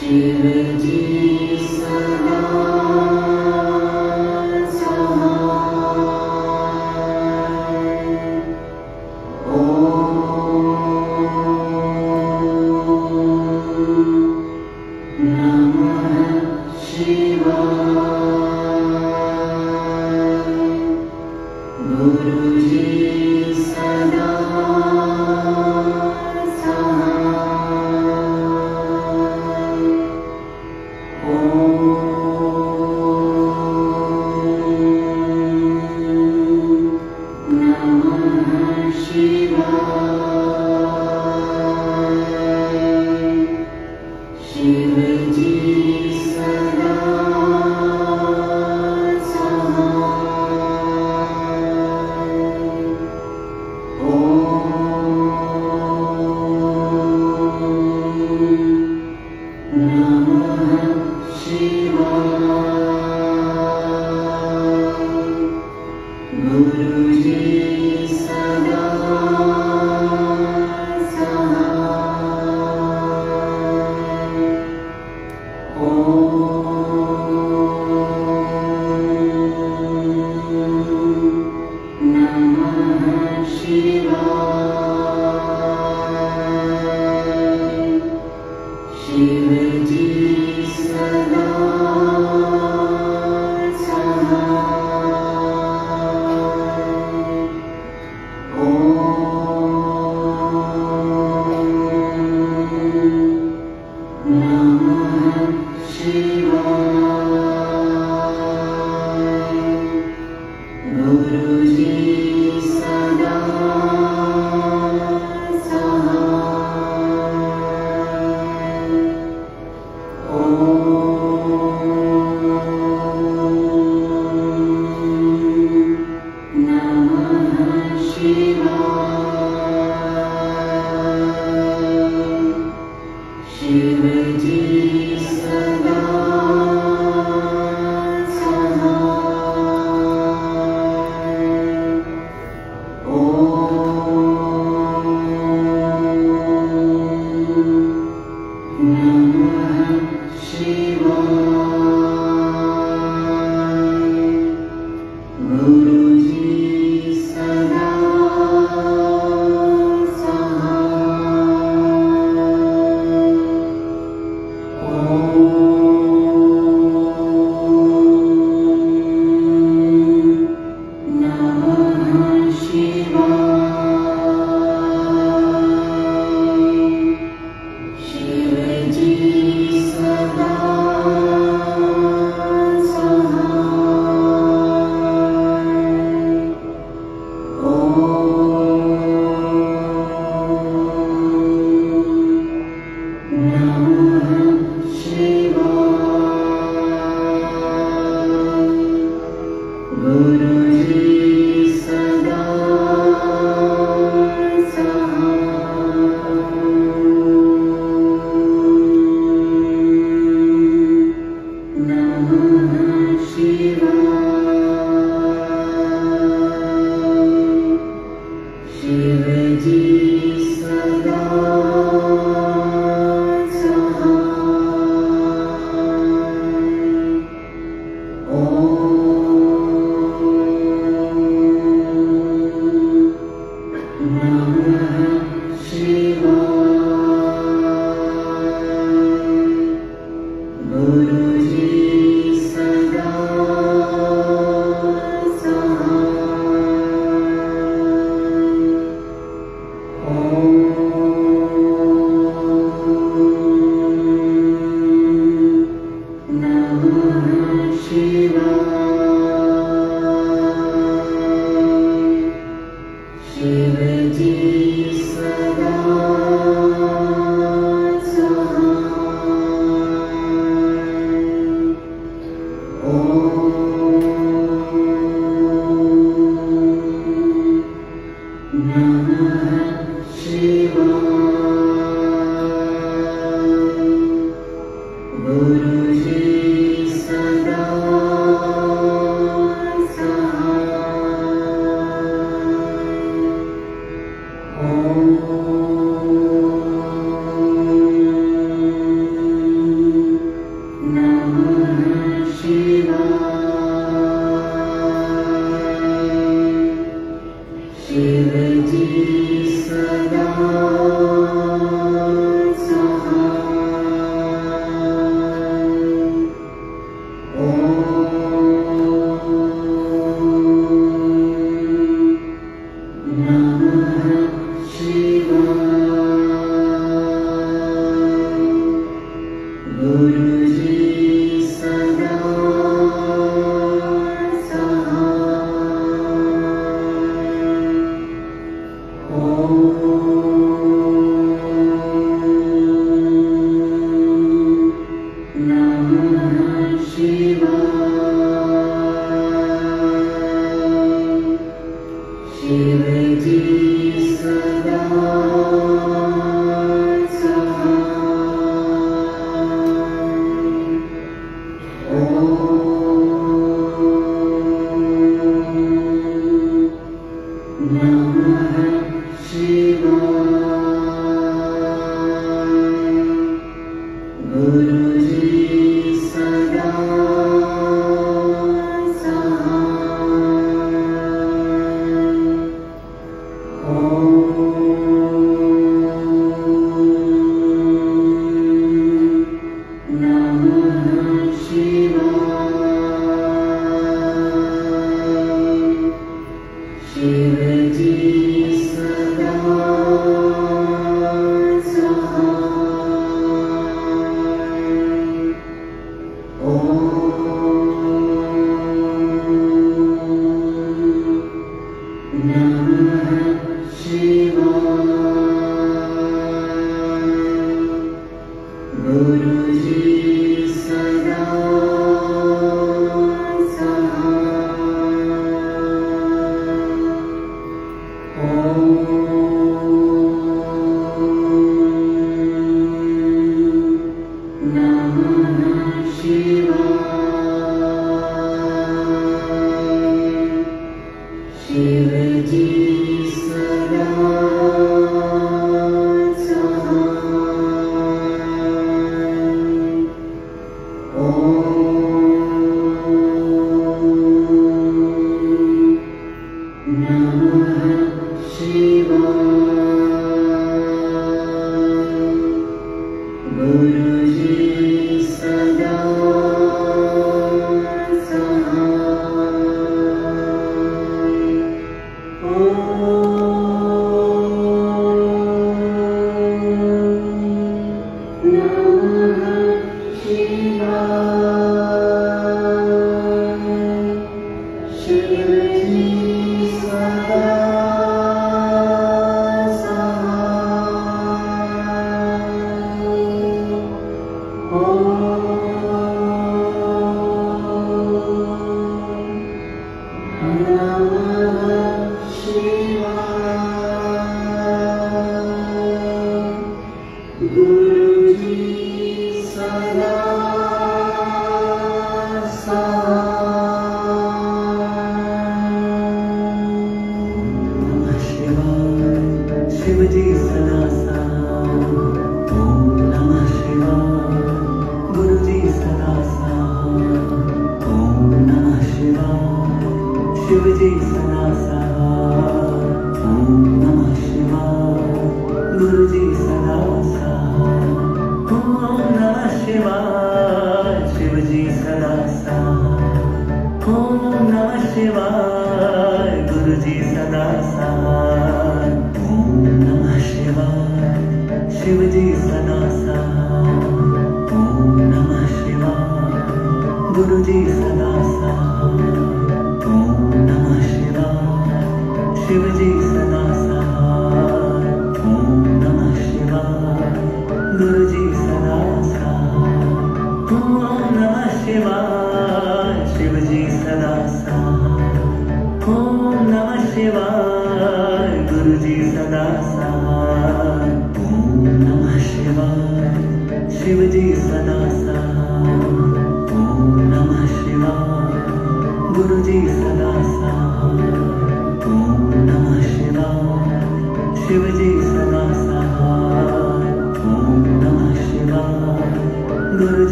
शिवजी सदा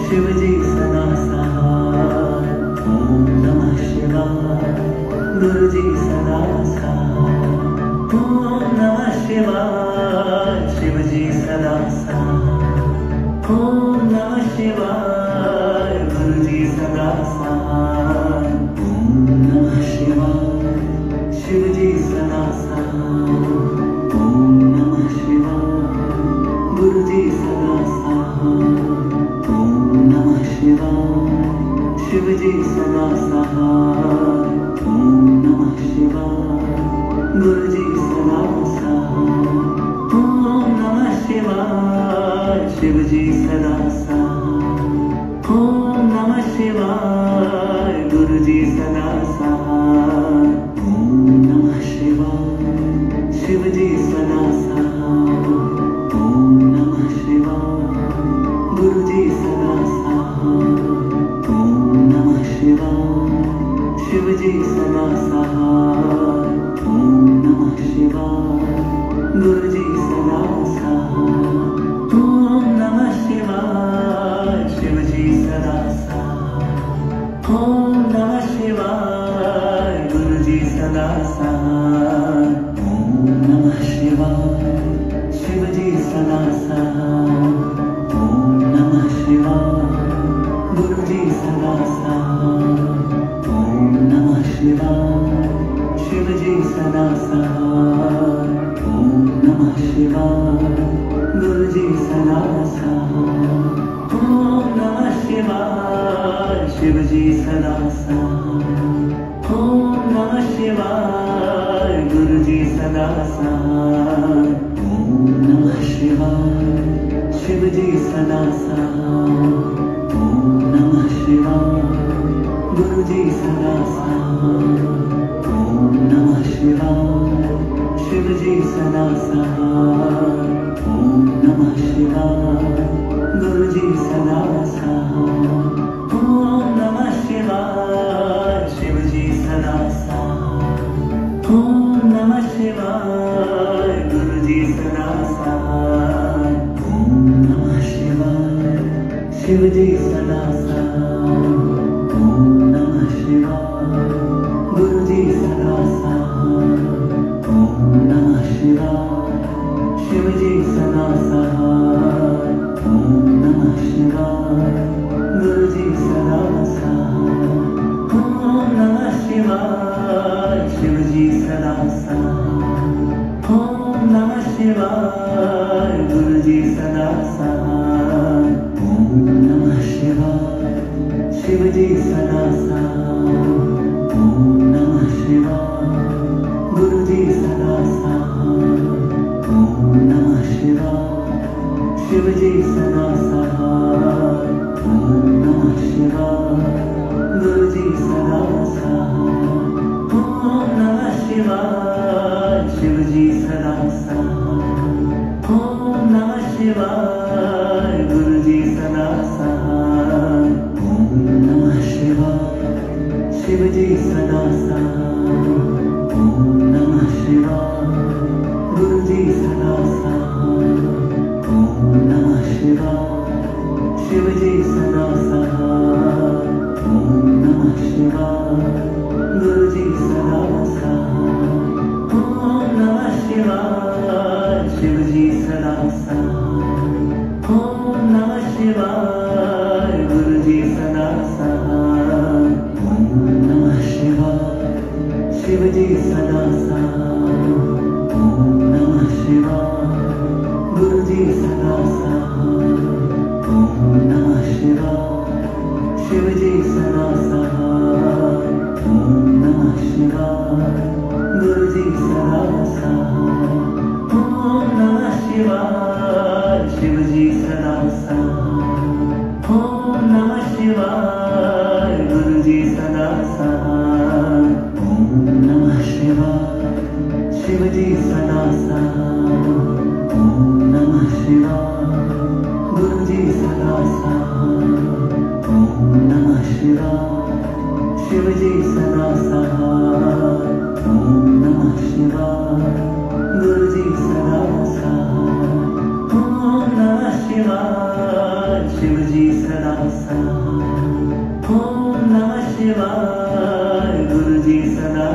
शिवजी सदा सहाय, ओम नमः शिवाय। गुरु जी सदा साथ। ओम नमः शिवाय, शिव जी सदा साथ। ओम नमः शिवाय, गुरु जी सदा साथ। ओम नमः शिवाय, शिव जी सदा साथ। ओम नमः शिवाय, गुरु जी सदा साथ। ओम नमः शिवाय, शिव जी सदा साथ। ओम नमः शिवाय, गुरु जी सदा साथ। ओम नमः शिवाय, शिव जी सदा साथ। ओम नमः शिवाय, गुरु जी सदा साथ। ओम नमः शिवाय, शिव जी सदा साथ। ओम नमः शिवाय, गुरु जी सदा साथ। ओम नमः शिवाय, शिव जी सदा साथ। ओम नमः शिवाय, गुरु जी सदा साथ। ओम नमः शिवाय, शिव जी सदा साथ। ओम नमः शिवाय, गुरु जी सदा साथ। ओम नमः शिवाय, शिव जी सदा साथ। ओम नमः शिवाय, गुरु जी सदा साथ। ओम नमः शिवाय, शिव जी सदा साथ। ओम नमः शिवाय, गुरु जी सदा साथ। ओम नमः शिवाय, शिव जी सदा साथ। ओम नमः शिवाय, गुरु जी सदा साथ। ओम नमः शिवाय, शिव जी सदा साथ। ओम नमः शिवाय, गुरु जी सदा साथ। ओम नमः शिवाय, शिव जी सदा साथ। ओम नमः शिवाय, गुरु जी सदा साथ। ओम नमः शिवाय, शिव जी सदा साथ। ओम नमः शिवाय, गुरु जी सदा साथ। ओम नमः शिवाय, शिव जी सदा साथ। ओम नमः शिवाय, गुरु जी सदा साथ। ओम नमः शिवाय, शिव जी सदा साथ। ओम नमः शिवाय, गुरु जी सदा साथ। ओम नमः शिवाय, शिव जी सदा साथ। ओम नमः शिवाय, गुरु जी सदा साथ। ओम नमः शिवाय, शिव जी सदा साथ। ओम नमः शिवाय, गुरु जी सदा साथ। ओम नमः शिवाय, शिव जी सदा साथ। ओम नमः शिवाय, गुरु जी सदा साथ। ओम नमः शिवाय, शिव जी सदा साथ। ओम नमः शिवाय, गुरु जी सदा साथ। ओम नमः शिवाय, शिव जी सदा साथ। ओम नमः शिवाय, गुरु जी सदा साथ। ओम नमः शिवाय, शिव जी सदा साथ। ओम नमः शिवाय, गुरु जी सदा साथ। ओम नमः शिवाय, शिव जी सदा साथ। ओम नमः शिवाय, गुरु जी सदा साथ। ओम नमः शिवाय, शिव जी सदा साथ। ओम नमः शिवाय, गुरु जी सदा साथ। ओम नमः शिवाय, शिव जी सदा साथ। ओम नमः शिवाय, गुरु जी सदा साथ। ओम नमः शिवाय, शिव जी सदा साथ। ओम नमः शिवाय, गुरु जी सदा साथ। ओम नमः शिवाय, शिव जी सदा साथ। ओम नमः शिवाय, गुरु जी सदा साथ। ओम नमः शिवाय, शिव जी सदा साथ। ओम नमः शिवाय, गुरु जी सदा साथ। ओम नमः शिवाय, शिव जी सदा साथ। ओम नमः शिवाय, गुरु जी सदा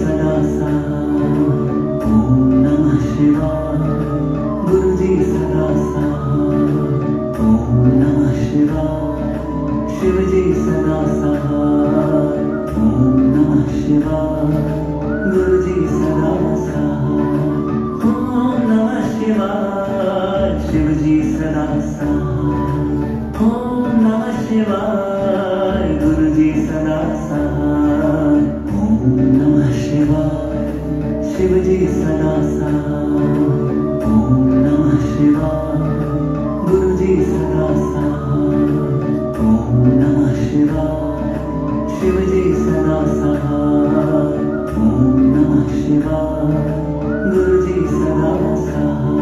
सदा साथ। ओम नमः शिवाय। गुरु जी सदा साथ। ओम नमः शिवाय। शिव जी सदा साथ। ओम नमः शिवाय। गुरु जी सदा साथ। ओम नमः शिवाय। शिव जी सदा साथ। ओम नमः शिवाय। गुरु जी सदा साथ। ओम नमः शिवाय। शिव जी सदा साथ। ओम नमः शिवाय। गुरु जी सदा साथ। ओम नमः शिवाय। शिव जी सदा साथ। ओम नमः शिवाय। गुरु जी सदा साथ।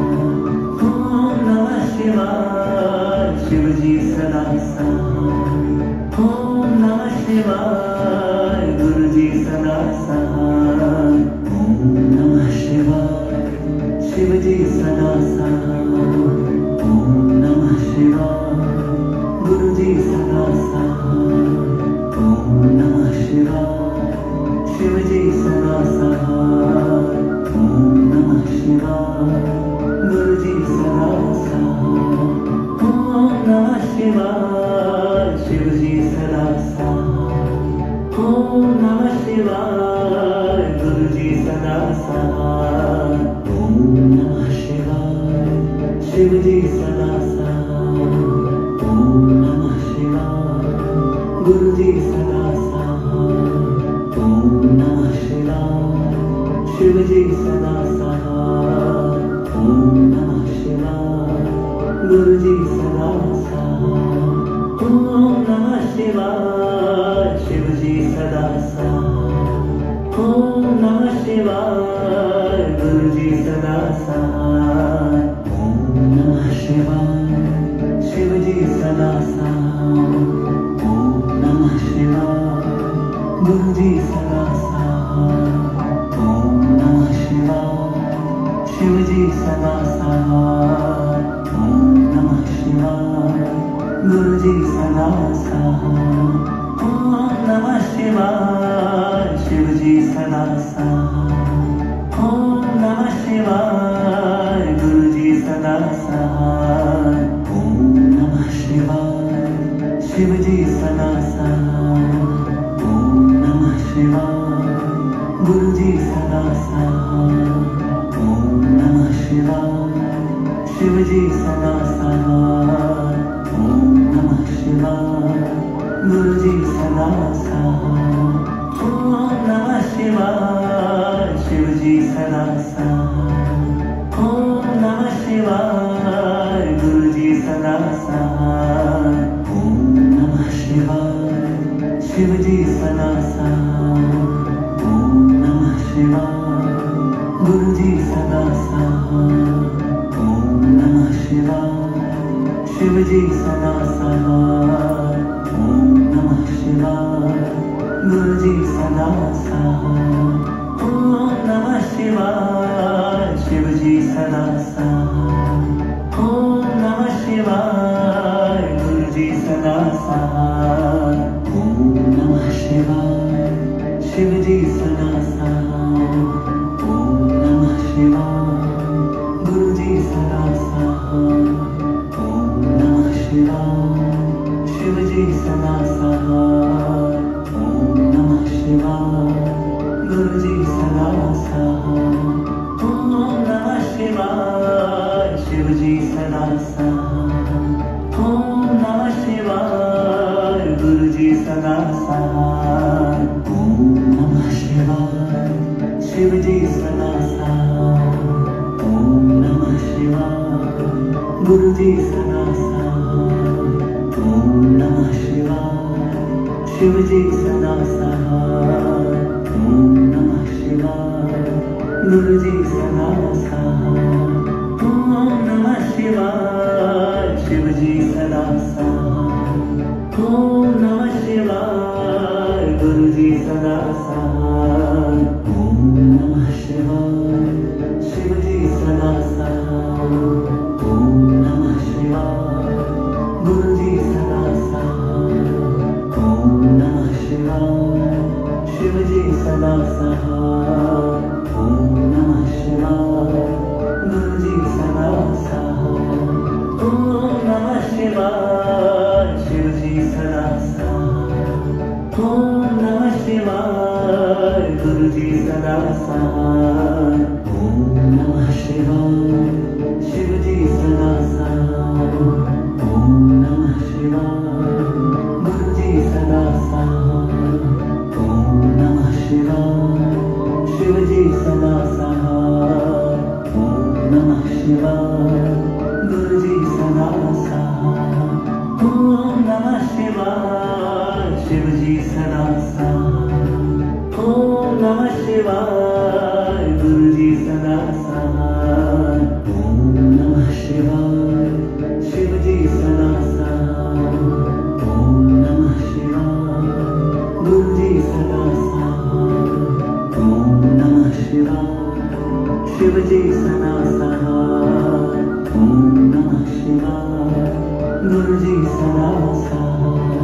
ओम नमः शिवाय। शिव जी सदा साथ। ओम नमः शिवाय। गुरु जी सदा साथ। ओम नमः शिवाय। शिव जी सदा साथ। ओम नमः शिवाय। गुरु जी सदा साथ। ओम नमः शिवाय। शिव जी सदा साथ। ओम नमः शिवाय। गुरु जी सदा साथ। ओम नमः शिवाय। शिव जी सदा साथ। ओम नमः शिवाय। गुरु जी सदा साथ। ओम नमः शिवाय। शिव जी सदा साथ। ओम नमः शिवाय। गुरु जी सदा साथ। ओम नमः शिवाय। शिव जी सदा साथ। ओम नमः शिवाय। गुरु जी सदा साथ। ओम नमः शिवाय। शिव जी सदा साथ। ओम नमः शिवाय। गुरु जी सदा साथ। ओम नमः शिवाय। शिव जी सदा साथ। ओम नमः शिवाय। गुरु जी सदा साथ। ओम नमः शिवाय। शिव जी सदा साथ। ओम नमः शिवाय। गुरु जी सदा साथ। ओम नमः शिवाय। शिव जी सदा साथ। ओम नमः शिवाय। गुरु जी सदा साथ। ओम नमः शिवाय। शिव जी सदा साथ। ओम नमः शिवाय। गुरु जी सदा साथ। ओम नमः शिवाय। शिव जी सदा साथ। ओम नमः शिवाय। गुरु जी सदा साथ। ओम नमः शिवाय। शिव जी सदा साथ। ओम नमः शिवाय। गुरु जी सदा साथ। ओम नमः शिवाय। शिव जी सदा साथ। ओम नमः शिवाय। गुरु जी सदा साथ। ओम नमः शिवाय। शिव जी सदा साथ। ओम नमः शिवाय। गुरु जी सदा साथ। ओम नमः शिवाय। शिव जी सदा साथ। ओम नमः शिवाय। गुरु जी सदा साथ। ओम नमः शिवाय। शिव जी सदा साथ। ओम नमः शिवाय। गुरु जी सदा साथ। ओम नमः शिवाय। शिव जी सदा साथ। ओम नमः शिवाय। गुरु जी सदा साथ। ओम नमः शिवाय। शिव जी सदा साथ। ओम नमः शिवाय। गुरु जी सदा साथ। ओम नमः शिवाय। शिव जी सदा साथ। ओम नमः शिवाय। गुरु जी सदा साथ। ओम नमः शिवाय। शिव जी सदा साथ। ओम नमः शिवाय। गुरु जी सदा साथ। ओम नमः शिवाय। शिव जी सदा साथ। ओम नमः शिवाय। गुरु जी सदा साथ। ओम नमः शिवाय। शिव जी सदा साथ। ओम नमः शिवाय। गुरु जी सदा साथ। ओम नमः शिवाय। शिव जी सदा साथ। सदा सहाय। ओम नमः शिवाय शिव जी सदा सहाय। ओम नमः शिवाय गुरु जी सदा सहाय। ओम नमः शिवाय शिव जी सदा सहाय। ओम नमः शिवाय गुरु जी सदा सहाय। ओम नमः शिवाय शिव जी सदा सहाय। ओम नमः शिवाय गुरु जी सदा सहाय। ओम नमः शिवाय शिव जी सदा सहाय। ओम नमः शिवाय गुरु जी सदा सहाय। ओम नमः शिवाय शिव जी सदा सहाय। ओम नमः शिवाय गुरु जी सदा सहाय।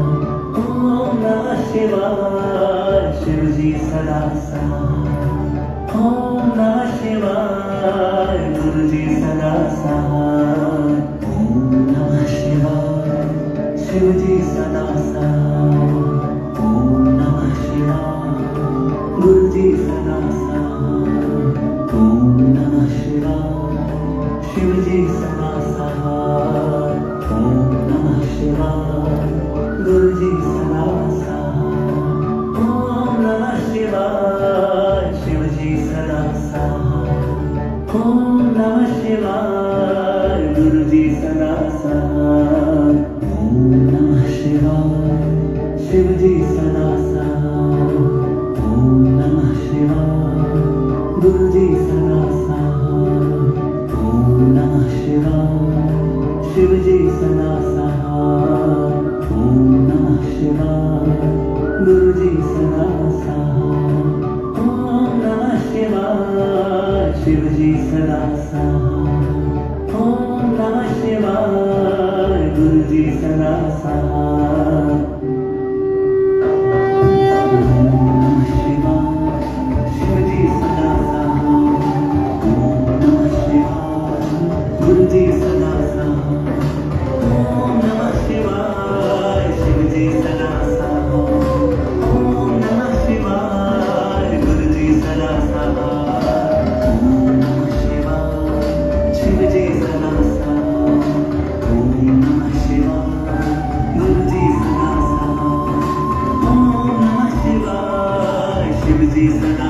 ओम नमः शिवाय शिव जी सदा सहाय। ओम नमः शिवाय गुरु जी सदा सहाय। ओम नमः शिवाय शिव जी सदा सहाय। ओम नमः शिवाय गुरु जी सदा सहाय। ओम नमः शिवाय शिव जी सदा सहाय। ओम नमः शिवाय गुरु जी सदा सहाय। ओम नमः शिवाय शिव जी सदा सहाय। ओम नमः शिवाय गुरु जी सदा सहाय। ओम नमः शिवाय शिव जी सदा सहाय। ओम नमः शिवाय गुरु जी सदा सहाय। ओम नमः शिवाय शिव जी सदा सहाय। ओम नमः शिवाय गुरु जी सदा सहाय। ओम नमः शिवाय शिव जी सदा सहाय। ओम नमः शिवाय गुरु जी सदा सहाय। ओम नमः शिवाय शिव जी सदा सहाय। ओम नमः शिवाय गुरु जी सदा सहाय। ओम नमः शिवाय शिव जी सदा सहाय। ओम नमः शिवाय गुरु जी सदा सहाय। ओम नमः शिवाय शिव जी सदा सहाय। ओम नमः शिवाय गुरु जी सदा सहाय। ओम नमः शिवाय शिव जी सदा